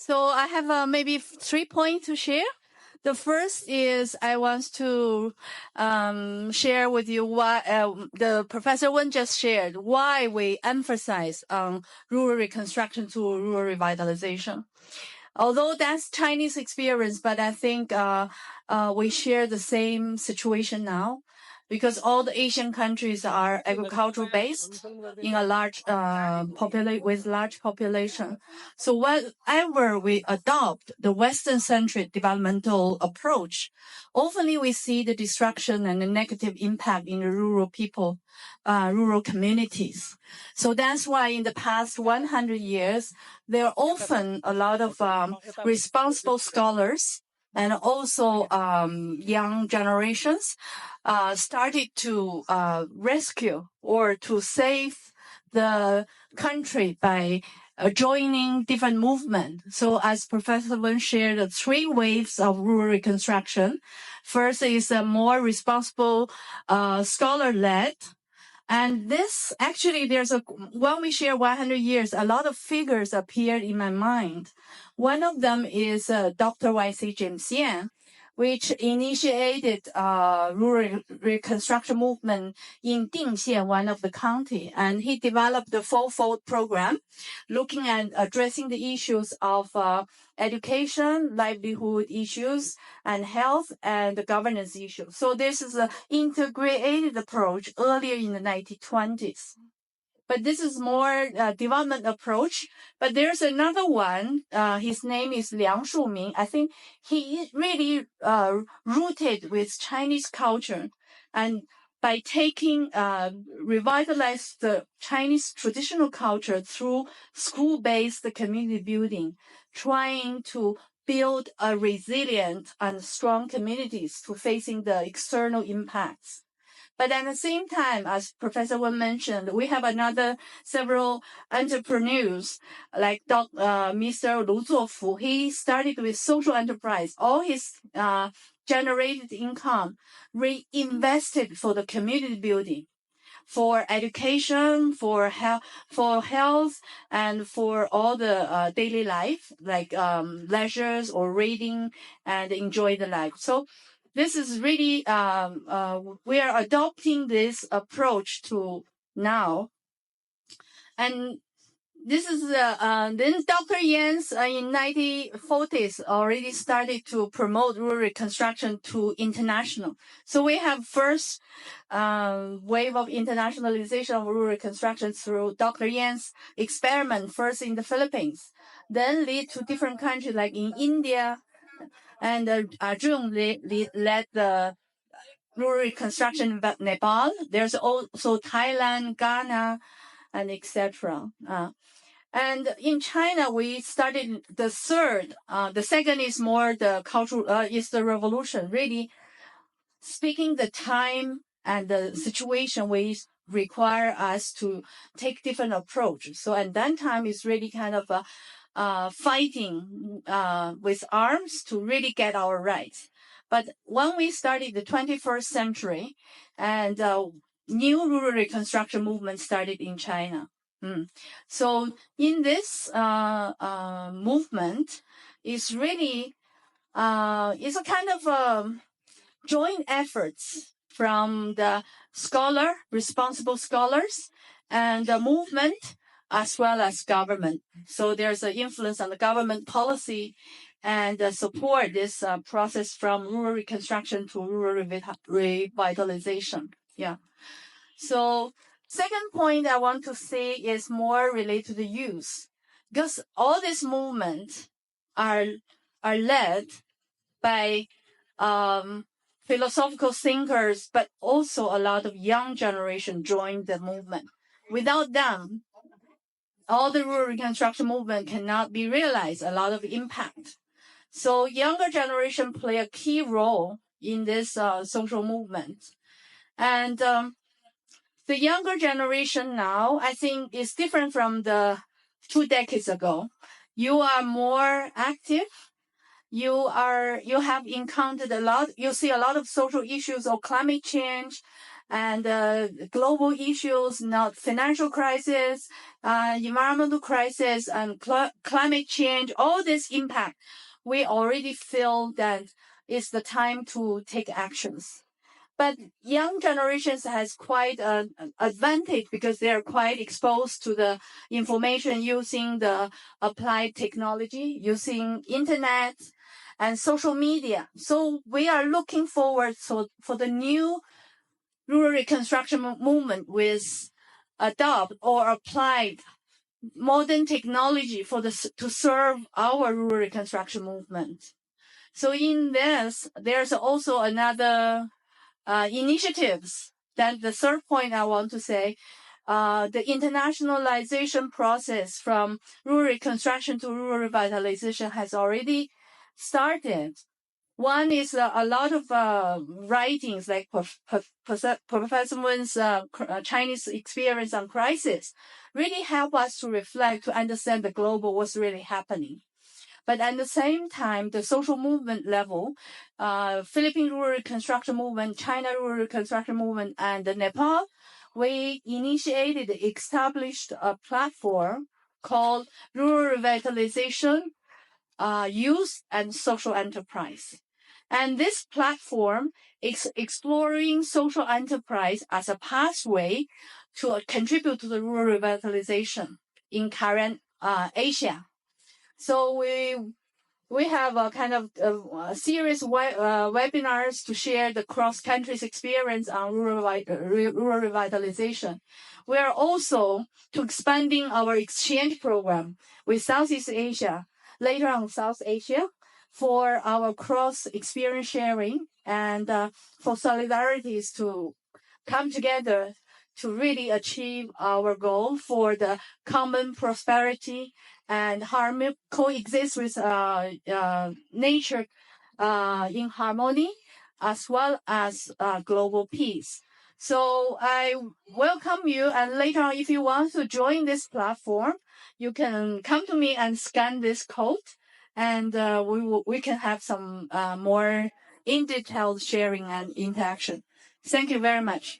So I have maybe 3 points to share. The first is I want to share with you why the Professor Wen just shared why we emphasize on rural reconstruction to rural revitalization. Although that's Chinese experience, but I think we share the same situation now, because all the Asian countries are agricultural based in a large with large population. So whenever we adopt the Western-centric developmental approach, often we see the destruction and the negative impact in the rural people, rural communities. So that's why in the past 100 years, there are often a lot of responsible scholars and also young generations started to rescue or to save the country by joining different movements. So as Professor Wen shared, the 3 waves of rural reconstruction. First is a more responsible scholar-led. And this actually, when we share 100 years, a lot of figures appeared in my mind. One of them is Dr. Y.C. James Yan, which initiated rural reconstruction movement in Dingxian, one of the county. And he developed the 4-fold program looking at addressing the issues of education, livelihood issues, and health and the governance issues. So this is an integrated approach earlier in the 1920s. But this is more development approach. But there's another one. His name is Liang Shuming. I think he is really rooted with Chinese culture, and by taking revitalize the Chinese traditional culture through school-based community building, trying to build a resilient and strong communities to facing the external impacts. But at the same time, as Professor Wen mentioned, we have several entrepreneurs like Mr. Lu Zuofu. He started with social enterprise. All his generated income reinvested for the community building, for education, for health, and for all the daily life, like leisures or reading and enjoy the life. So this is really, we are adopting this approach to now. And this is, then Dr. Yan's in 1940s already started to promote rural reconstruction to international. So we have first wave of internationalization of rural reconstruction through Dr. Yan's experiment, first in the Philippines, then lead to different countries like in India, and Zhang led the rural reconstruction in Nepal. There's also Thailand, Ghana, and etc. And in China, we started the third. The second is more the cultural, is the revolution, really speaking the time and the situation we require us to take different approach. So at that time, it's really kind of fighting with arms to really get our rights. But when we started the 21st century, and new rural reconstruction movement started in China. So in this movement, is really is a kind of joint efforts from the responsible scholars, and the movement, as well as government. So there's an influence on the government policy and support this process from rural reconstruction to rural revitalization. Yeah. So second point I want to say is more related to the youth, because all these movements are led by philosophical thinkers, but also a lot of young generation joined the movement. Without them, all the rural reconstruction movement cannot be realized, a lot of impact. So younger generation play a key role in this social movement. And the younger generation now, I think, is different from the 2 decades ago. You are more active. You have encountered you see a lot of social issues or climate change and global issues, not financial crisis, environmental crisis, and climate change, all this impact, we already feel that it's the time to take actions. But young generations has quite an advantage because they are quite exposed to the information using the applied technology, using internet and social media. So we are looking forward for the new rural reconstruction movement with adopt or applied modern technology to serve our rural reconstruction movement. So in this, there's also another initiatives. Then the third point I want to say, the internationalization process from rural reconstruction to rural revitalization has already started. One is a lot of writings like Professor Wen's Chinese experience on crisis really help us to reflect, to understand the global what's really happening. But at the same time, the social movement level, Philippine Rural Reconstruction Movement, China Rural Reconstruction Movement, and Nepal, we established a platform called Rural Revitalization, Youth and Social Enterprise. And this platform is exploring social enterprise as a pathway to contribute to the rural revitalization in current Asia. So we have a kind of series webinars to share the cross-country experience on rural revitalization. We are also to expanding our exchange program with Southeast Asia, later on South Asia, for our cross-experience sharing and for solidarities to come together to really achieve our goal for the common prosperity and coexist with nature in harmony, as well as global peace. So I welcome you, and later on, if you want to join this platform, you can come to me and scan this code, and we can have some more in detailed sharing and interaction. Thank you very much.